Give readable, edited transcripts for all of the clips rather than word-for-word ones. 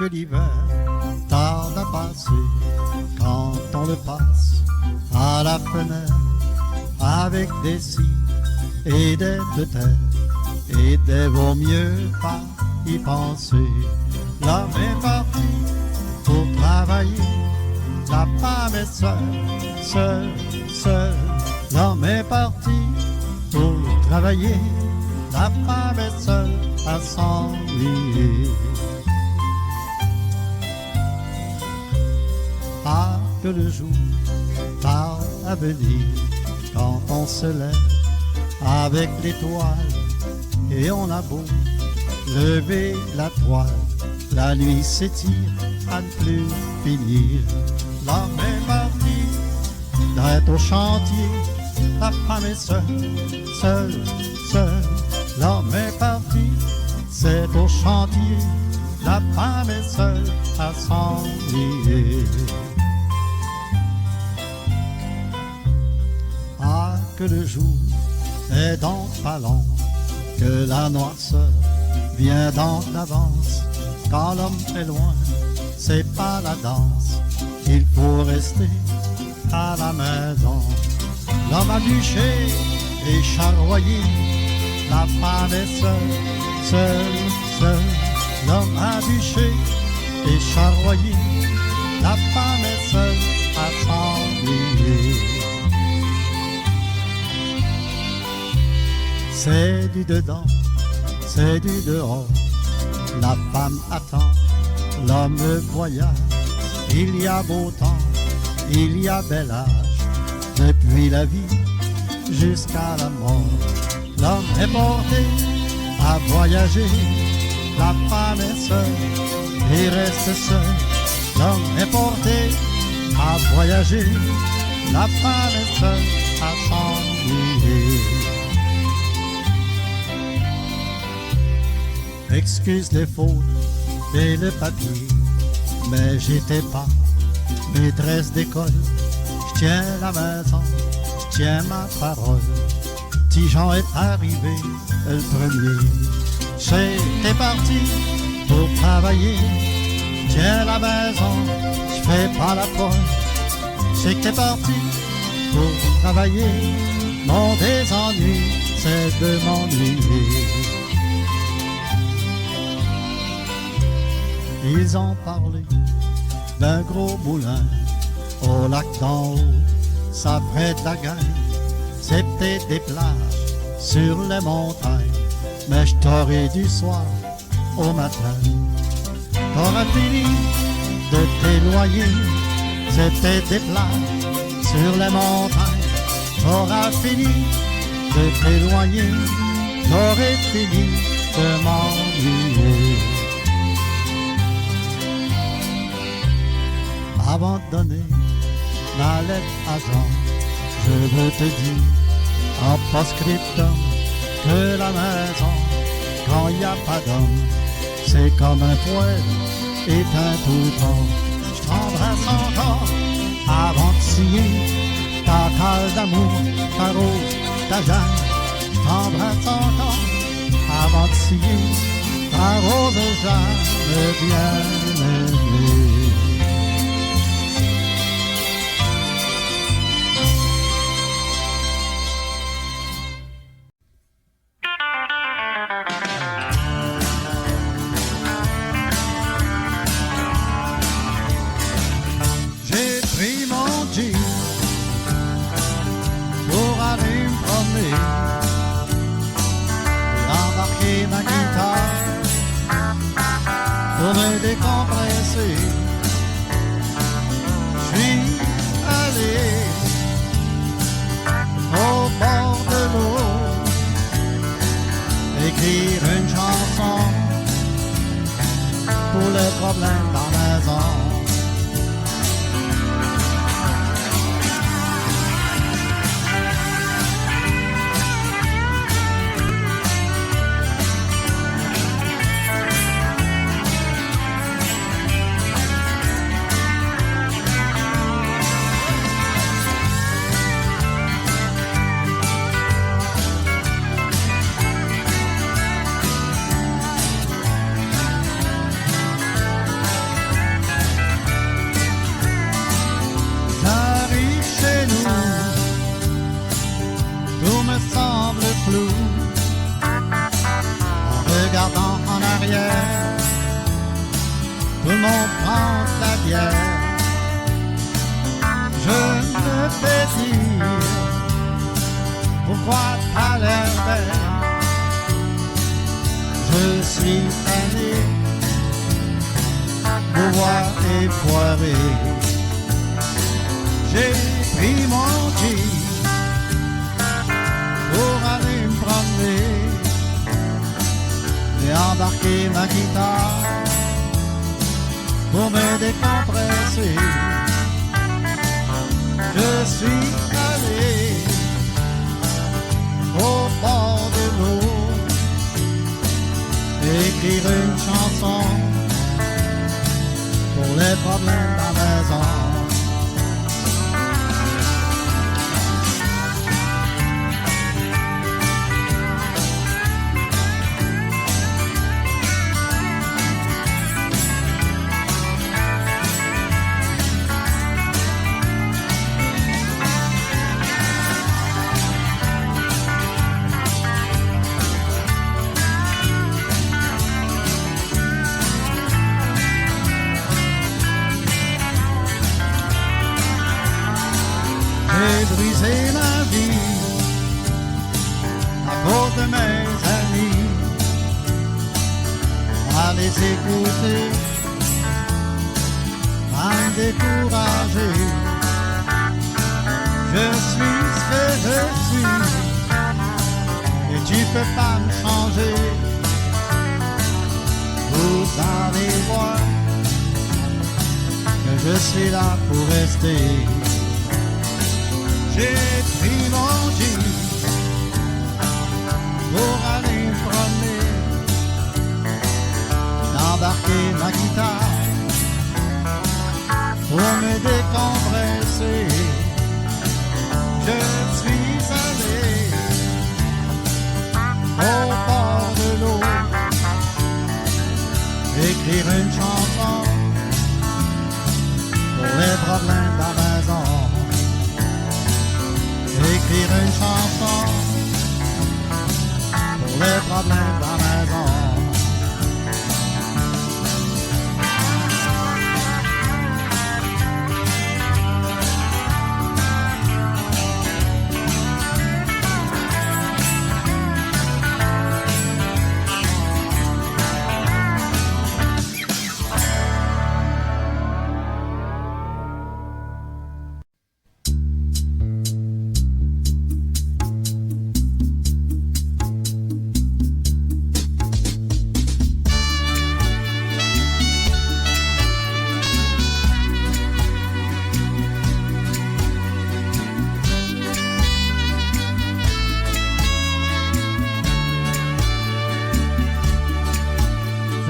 que l'hiver tarde à passer, quand on le passe à la fenêtre, avec des scies et des de terre, et des vaut mieux pas y penser. L'homme est parti pour travailler, la femme est seule, seule, seule. L'homme est parti pour travailler, la femme est seule à s'ennuyer. Ah, que le jour tarde à venir, quand on se lève avec l'étoile, et on a beau lever la toile, la nuit s'étire à ne plus finir. L'homme est parti d'être au chantier, la femme est seule, seule, seule. L'homme est parti, c'est au chantier, la femme est seule à s'ennuyer. Ah, que le jour est donc pas long, que la noirceur vient dans l'avance. Quand l'homme est loin, c'est pas la danse, il faut rester à la maison. L'homme a bûché et charroyé, la femme est seule, seule, seule. L'homme a bûché et charroyé, la femme est seule à s'ennuyer. C'est du dedans, c'est du dehors, la femme attend, l'homme voyage. Il y a beau temps, il y a bel âge, depuis la vie jusqu'à la mort. L'homme est porté à voyager, la femme est seule et reste seule. L'homme est porté à voyager, la femme est seule à s'ennuyer. Excuse les fautes et le papier, mais j'étais pas maîtresse d'école. Je tiens la maison, je tiens ma parole. Petit Jean est arrivé le premier. J'étais parti pour travailler, je tiens la maison, je fais pas la folle. J'étais parti pour travailler, mon désennui c'est de m'ennuyer. Ils ont parlé d'un gros moulin au lac d'en haut, ça prête la gagne. C'est peut-être des plages sur les montagnes, mais je t'aurai du soir au matin. T'auras fini de t'éloigner, c'est peut-être des plages sur les montagnes. T'auras fini de t'éloigner, j'aurai fini de m'ennuyer. Avant de donner ma lettre à Jean, je veux te dire en post-scriptum que la maison, quand il n'y a pas d'homme, c'est comme un poêle éteint tout le temps. Je t'embrasse encore avant de scier ta cale d'amour, ta rose, ta Jeanne. Je t'embrasse encore avant de scier ta rose Jeanne bien-aimée. Pour me décompresser, je suis allé au bord de l'eau écrire une chanson pour les problèmes dans la maison. flou, en regardant en arrière, tout le monde prend de la bière. Je me fais dire, pourquoi t'as l'air belle? Je suis tanné, bourgeois et foiré. J'ai pris mon jean pour aller me promener et embarquer ma guitare pour me décompresser. Je suis allé au bord de l'eau écrire une chanson pour les problèmes de la maison. J'ai brisé ma vie à cause de mes amis, à les écouter, à me décourager. Je suis ce que je suis et tu peux pas me changer. Vous allez voir que je suis là pour rester. J'ai pris mon jean pour aller me promener, embarquer ma guitare pour me décompresser. Je suis allé au bord de l'eau écrire une chanson pour les problèmes de la maison. Écrire une chanson pour les problèmes de la maison.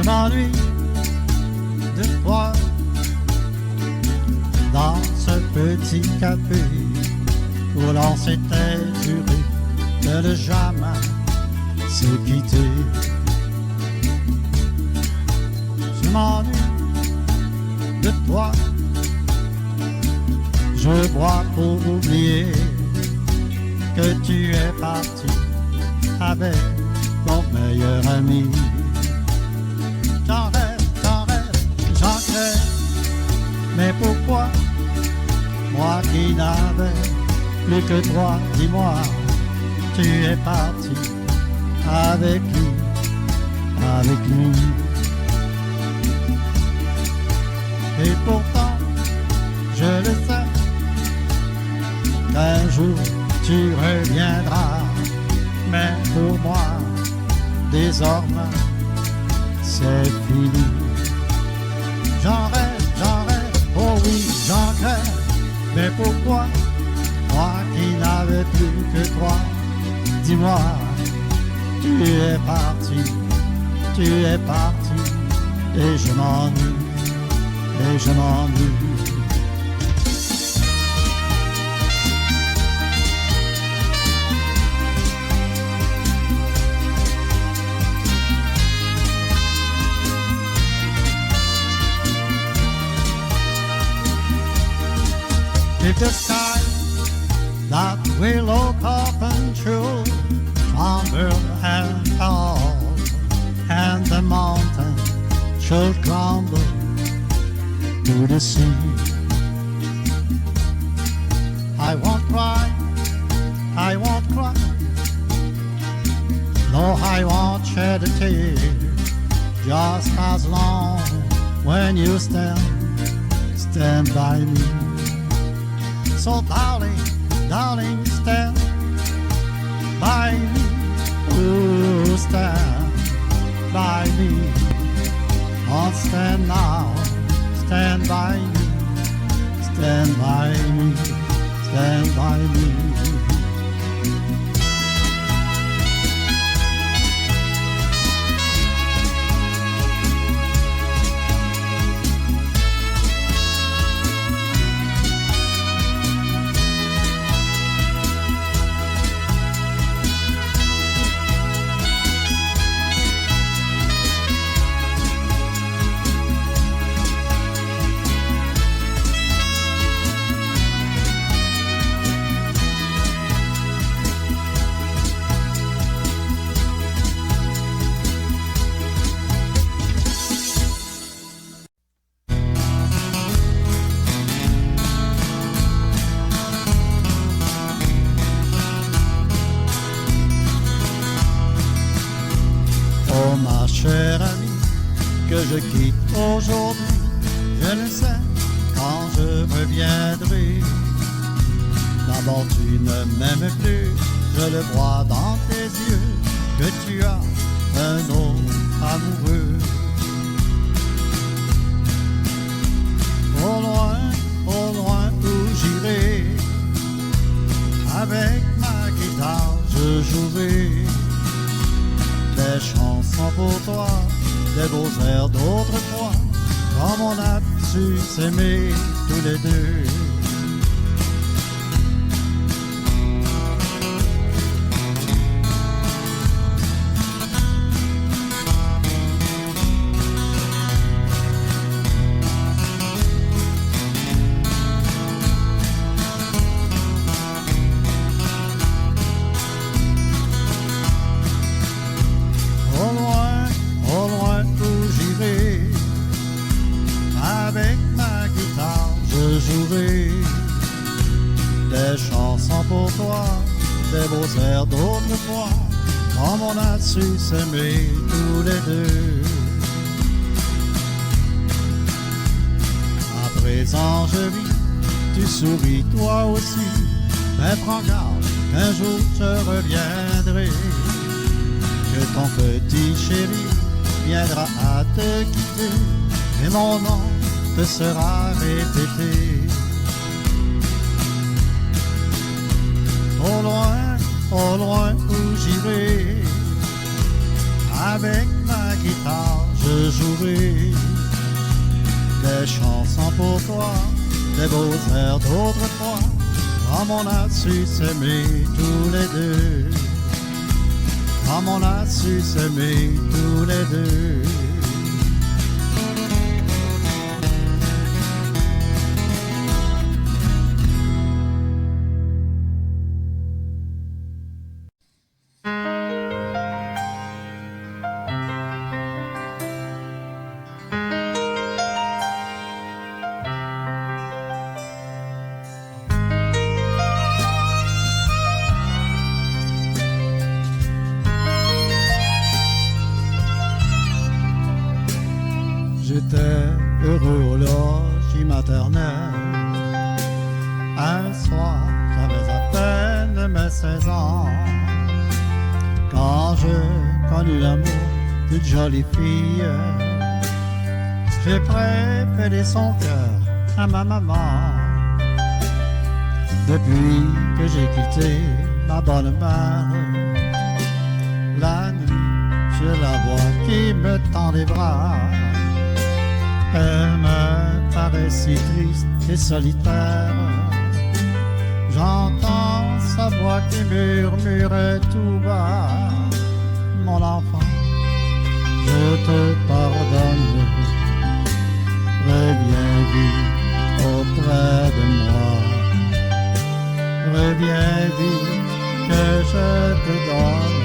Je m'ennuie de toi dans ce petit café où l'on s'était juré de ne jamais se quitter. Je m'ennuie de toi, je bois pour oublier que tu es parti avec ton meilleur ami. J'en rêve, j'en crève, mais pourquoi, moi qui n'avais plus que toi, dis-moi, tu es parti avec qui, avec lui. Et pourtant, je le sais, qu'un jour tu reviendras, mais pour moi, désormais, c'est fini. J'en rêve, oh oui, j'en crève, mais pourquoi, moi qui n'avais plus que toi, dis-moi, tu es parti, et je m'ennuie, et je m'ennuie. If the sky that will open true from tremble and fall, and the mountain should crumble to the sea. I won't cry, I won't cry, no, I won't shed a tear, just as long when you stand by me. So darling, darling, stand by me, oh, stand by me, oh, stand now, stand by me, stand by me, stand by me. Oh ma chère amie, que je quitte aujourd'hui, je ne sais quand je reviendrai. D'abord tu ne m'aimes plus, je le vois dans tes yeux, que tu as un autre amoureux. Au loin où j'irai, avec ma guitare je jouerai des chansons pour toi, des beaux airs d'autrefois, comme on a su s'aimer tous les deux. Au loin où j'irai, avec ma guitare je jouerai des chansons pour toi, des beaux airs d'autrefois, comme on a su s'aimer tous les deux. À présent je vis, tu souris toi aussi, mais prends garde qu'un jour je reviendrai, que ton petit chéri viendra à te quitter, et mon nom te sera répété. Au loin où j'irai, avec ma guitare je jouerai des chansons pour toi, des beaux airs d'autrefois, comme on a su s'aimer tous les deux, comme on a su s'aimer tous les deux. J'étais heureux au logis maternel. Un soir, j'avais à peine mes 16 ans, quand je connus l'amour d'une jolie fille. J'ai préféré son cœur à ma maman. Depuis que j'ai quitté ma bonne mère, la nuit, je la vois qui me tend les bras. Elle me paraît si triste et solitaire. J'entends sa voix qui murmure tout bas. Mon enfant, je te pardonne. Reviens vite auprès de moi. Reviens vite que je te donne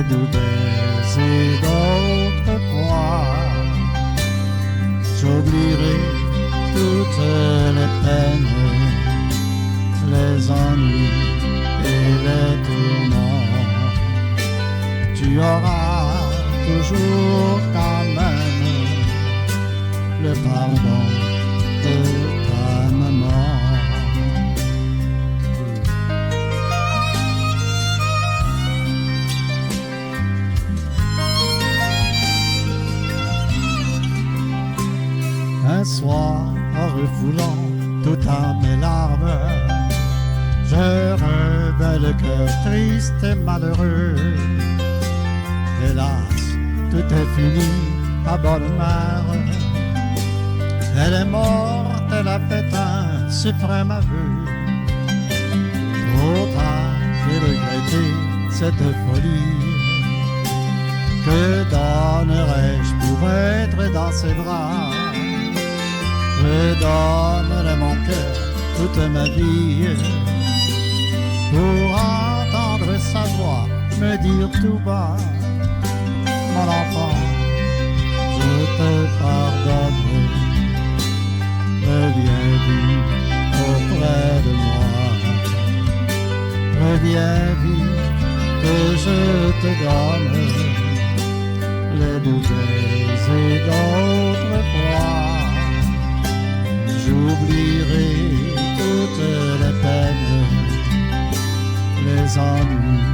doux baisers d'autrefois. J'oublierai toutes les peines, les ennuis et les tourments. Tu auras toujours quand même le pardon de ta maman. Un soir, en refoulant tout en mes larmes, je revins le cœur triste et malheureux. Hélas, tout est fini à bonne mer. Elle est morte, elle a fait un suprême aveu. Trop tard, j'ai regretté cette folie. Que donnerais-je pour être dans ses bras? Je donnerai mon cœur toute ma vie pour entendre sa voix me dire tout bas: mon enfant, je te pardonne, reviens vite auprès de moi, reviens vite que je te donne les doux baisers d'autrefois. J'oublierai toutes les peines, les ennuis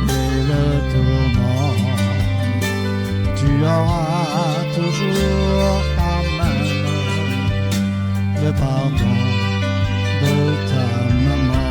et le tourment. Tu auras toujours quand même le pardon de ta maman.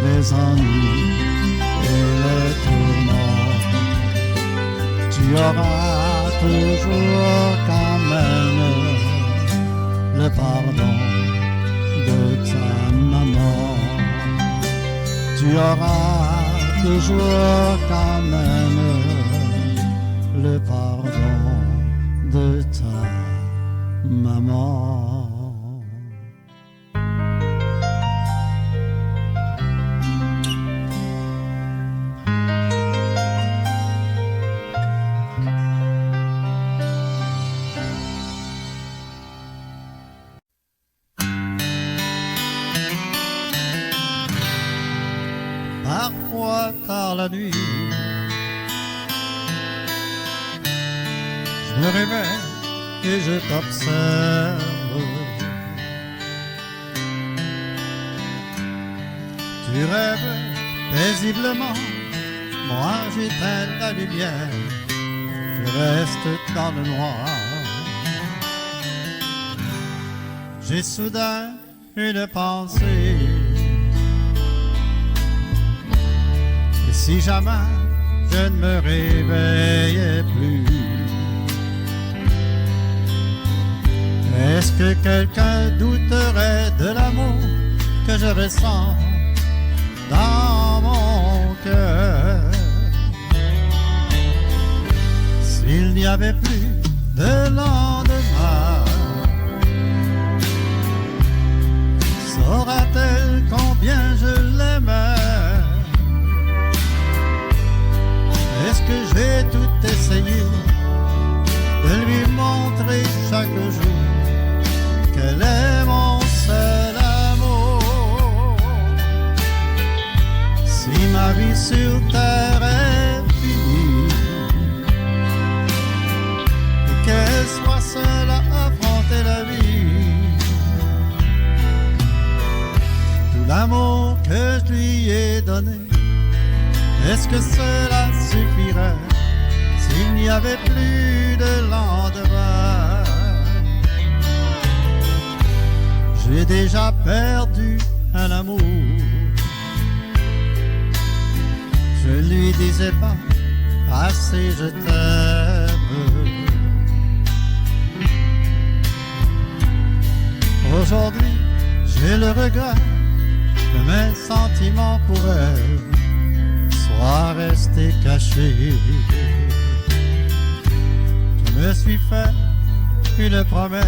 Les ennuis et les tourments. Tu auras toujours quand même le pardon de ta maman. Tu auras toujours quand même le pardon de ta maman. Parfois tard la nuit, je me réveille et je t'observe. Tu rêves paisiblement, moi j'éteins la lumière, je reste dans le noir. J'ai soudain une pensée: et si jamais je ne me réveillais plus, est-ce que quelqu'un douterait de l'amour que je ressens dans mon cœur? S'il n'y avait plus de lendemain, saura-t-elle combien je l'aimais? Est-ce que j'ai tout essayé de lui montrer chaque jour qu'elle est mon seul amour? Si ma vie sur terre est finie et qu'elle soit seule à affronter la vie, tout l'amour que je lui ai donné, est-ce que cela suffirait s'il n'y avait plus de lendemain? J'ai déjà perdu un amour, je ne lui disais pas assez je t'aime. regrette que mes sentiments pour elle soient restés cachés. Je me suis fait une promesse,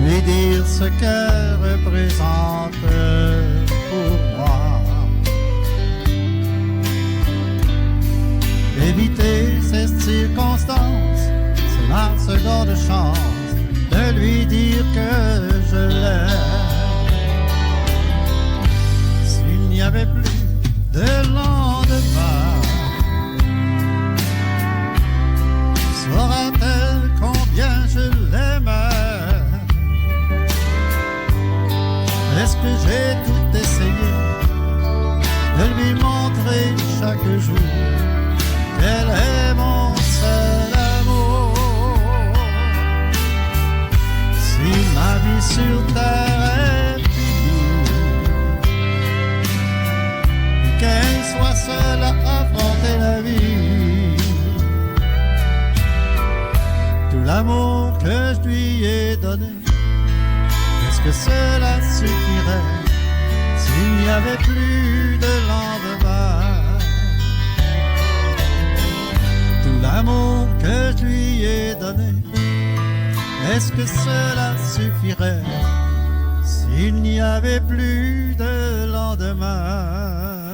lui dire ce qu'elle représente pour moi. Éviter ces circonstances, c'est ma seconde chance de lui dire que je l'aime. S'il n'y avait plus de lendemain, saura-t-elle combien je l'aimais? Est-ce que j'ai tout essayé de lui montrer chaque jour qu'elle est mon seul amour? Si ma vie sur terre est finie, qu'elle soit seule à affronter la vie, tout l'amour que je lui ai donné, est-ce que cela suffirait s'il n'y avait plus de lendemain? Tout l'amour que je lui ai donné, est-ce que cela suffirait s'il n'y avait plus de lendemain?